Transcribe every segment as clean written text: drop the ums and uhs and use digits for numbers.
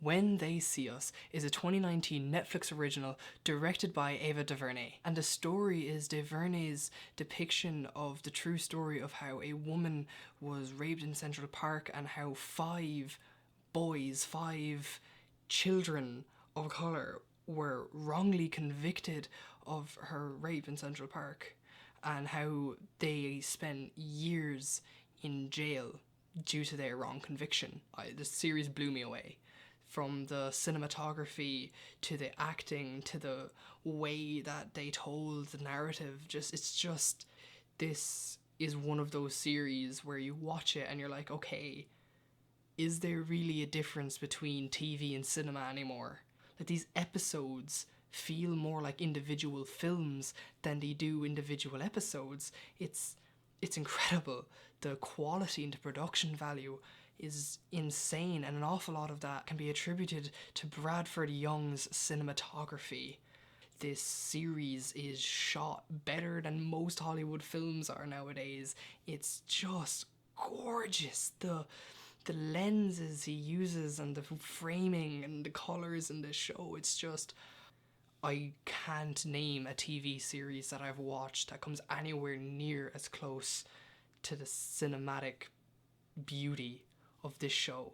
When They See Us is a 2019 Netflix original directed by Ava DeVurney. And the story is DeVurney's depiction of the true story of how a woman was raped in Central Park and how 5 boys, 5 children of colour were wrongly convicted of her rape in Central Park, and how they spent years in jail due to their wrong conviction. The series blew me away. From the cinematography to the acting to the way that they told the narrative, this is one of those series where you watch it and you're like, okay, is there really a difference between TV and cinema anymore? Like, these episodes feel more like individual films than they do individual episodes. It's incredible. The quality and the production value is insane, and an awful lot of that can be attributed to Bradford Young's cinematography. This series is shot better than most Hollywood films are nowadays. It's just gorgeous. The lenses he uses and the framing and the colours in this show, it's just... I can't name a TV series that I've watched that comes anywhere near as close to the cinematic beauty of this show.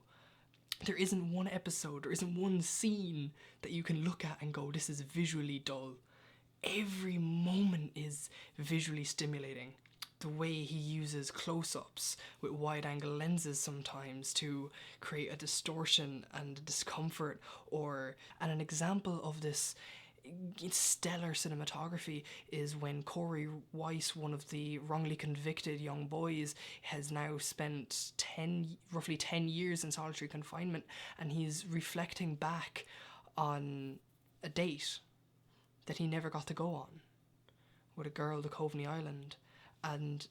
There isn't one episode, there isn't one scene that you can look at and go, this is visually dull. Every moment is visually stimulating. The way he uses close-ups with wide-angle lenses sometimes to create a distortion and a discomfort, and an example of this stellar cinematography is when Corey Weiss, one of the wrongly convicted young boys, has now spent roughly 10 years in solitary confinement, and he's reflecting back on a date that he never got to go on with a girl to Coveney Island. And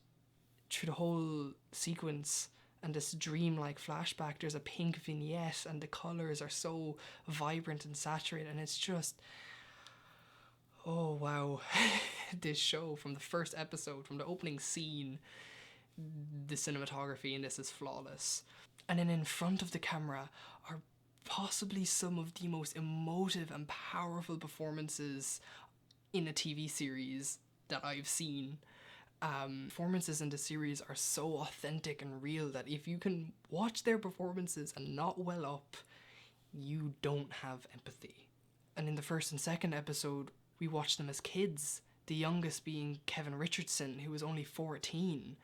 through the whole sequence and this dreamlike flashback, there's a pink vignette and the colours are so vibrant and saturated, and it's just... oh wow. This show, from the first episode, from the opening scene, the cinematography in this is flawless. And then in front of the camera are possibly some of the most emotive and powerful performances in a TV series that I've seen. Performances in the series are so authentic and real that if you can watch their performances and not well up, you don't have empathy. And in the first and second episode, we watched them as kids, the youngest being Kevin Richardson, who was only 14,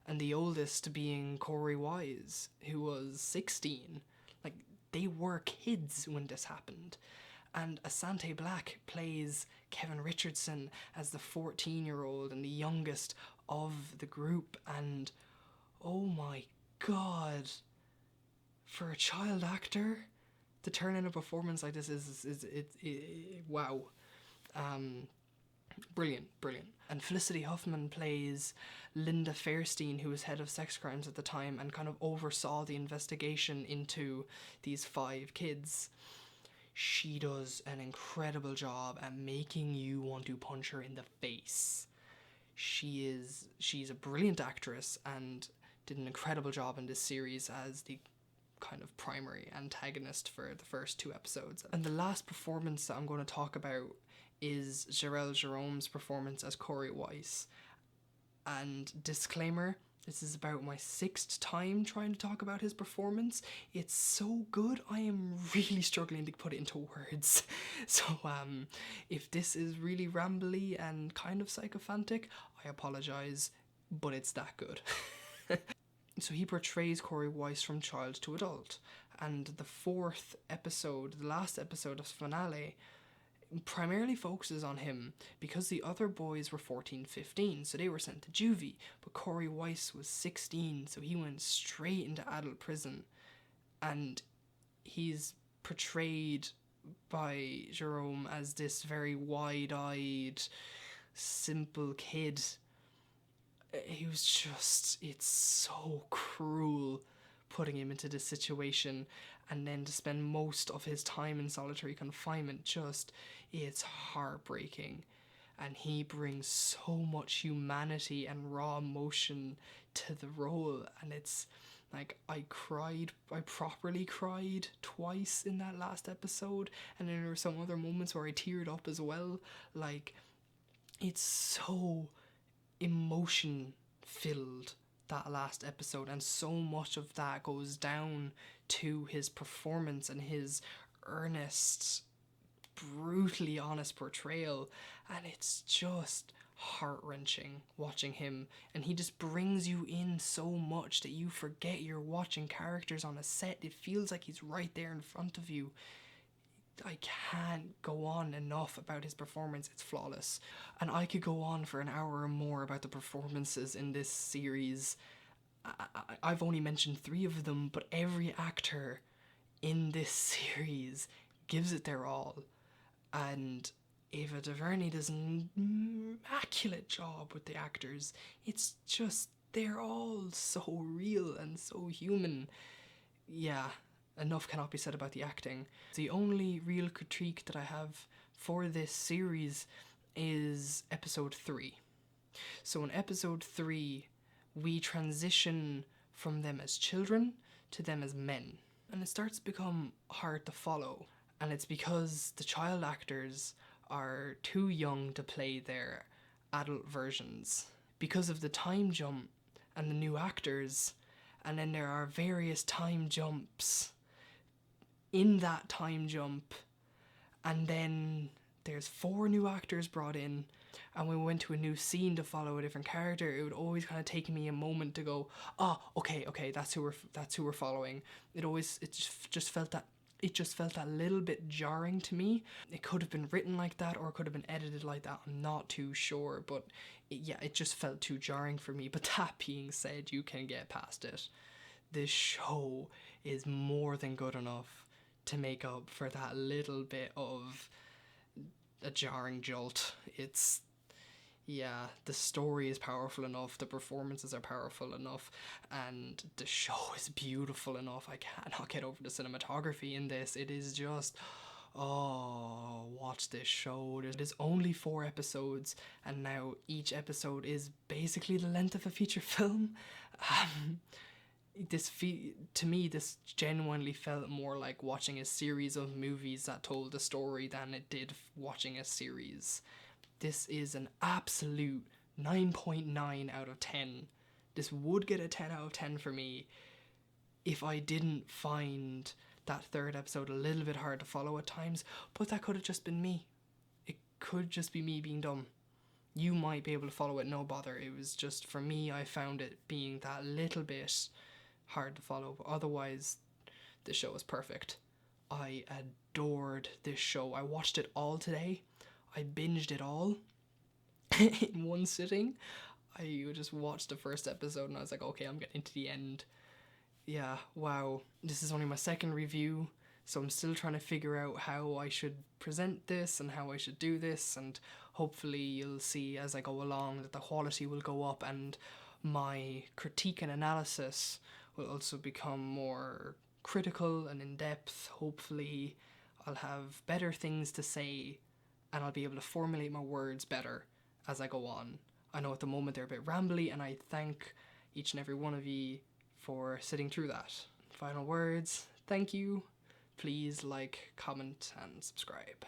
and the oldest being Corey Wise, who was 16. Like, they were kids when this happened. And Asante Black plays Kevin Richardson as the 14-year-old and the youngest of the group, and oh my god, for a child actor to turn in a performance like this is wow. Brilliant. And Felicity Huffman plays Linda Fairstein, who was head of sex crimes at the time and kind of oversaw the investigation into these 5 kids. She does an incredible job at making you want to punch her in the face. She's a brilliant actress and did an incredible job in this series as the kind of primary antagonist for the first 2 episodes. And the last performance that I'm going to talk about is Jarrell Jerome's performance as Corey Weiss. And disclaimer, this is about my 6th time trying to talk about his performance. It's so good, I am really struggling to put it into words. So if this is really rambly and kind of sycophantic, I apologise, but it's that good. So he portrays Corey Weiss from child to adult, and the 4th episode, the last episode of the finale, primarily focuses on him because the other boys were 14-15, so they were sent to juvie, but Corey Weiss was 16, so he went straight into adult prison, and he's portrayed by Jerome as this very wide-eyed, simple kid. He was just, it's so cruel putting him into this situation, and then to spend most of his time in solitary confinement, it's heartbreaking. And he brings so much humanity and raw emotion to the role, and Like, I properly cried twice in that last episode, and then there were some other moments where I teared up as well. Like, it's so emotion filled, that last episode, and so much of that goes down to his performance and his earnest, brutally honest portrayal, and it's just heart-wrenching watching him, and he just brings you in so much that you forget you're watching characters on a set. It feels like he's right there in front of you. I can't go on enough about his performance. It's flawless. And I could go on for an hour or more about the performances in this series. I've only mentioned 3 of them, but every actor in this series gives it their all. And Ava DeVurney does an immaculate job with the actors. It's just, they're all so real and so human. Yeah, enough cannot be said about the acting. The only real critique that I have for this series is episode 3. So in episode 3, we transition from them as children to them as men. And it starts to become hard to follow. And it's because the child actors are too young to play their adult versions. Because of the time jump and the new actors, and then there are various time jumps in that time jump, and then there's 4 new actors brought in, and when we went to a new scene to follow a different character, it would always kind of take me a moment to go, oh, okay, that's who we're following. It just felt that little bit jarring to me. It could have been written like that, or it could have been edited like that. I'm not too sure, but it just felt too jarring for me. But that being said, you can get past it. This show is more than good enough to make up for that little bit of a jarring jolt. The story is powerful enough, the performances are powerful enough, and the show is beautiful enough. I cannot get over the cinematography in this. It is just, watch this show. There's only 4 episodes, and now each episode is basically the length of a feature film. To me, this genuinely felt more like watching a series of movies that told a story than it did watching a series. This is an absolute 9.9 out of 10. This would get a 10 out of 10 for me if I didn't find that 3rd episode a little bit hard to follow at times, but that could have just been me. It could just be me being dumb. You might be able to follow it, no bother. It was just, for me, I found it being that little bit hard to follow, but otherwise the show is perfect. I adored this show. I watched it all today. I binged it all in one sitting. I just watched the first episode and I was like, okay, I'm getting to the end. Yeah, wow. This is only my 2nd review, so I'm still trying to figure out how I should present this and how I should do this, and hopefully you'll see as I go along that the quality will go up and my critique and analysis will also become more critical and in-depth. Hopefully I'll have better things to say and I'll be able to formulate my words better as I go on. I know at the moment they're a bit rambly, and I thank each and every one of you for sitting through that. Final words, thank you. Please like, comment and subscribe.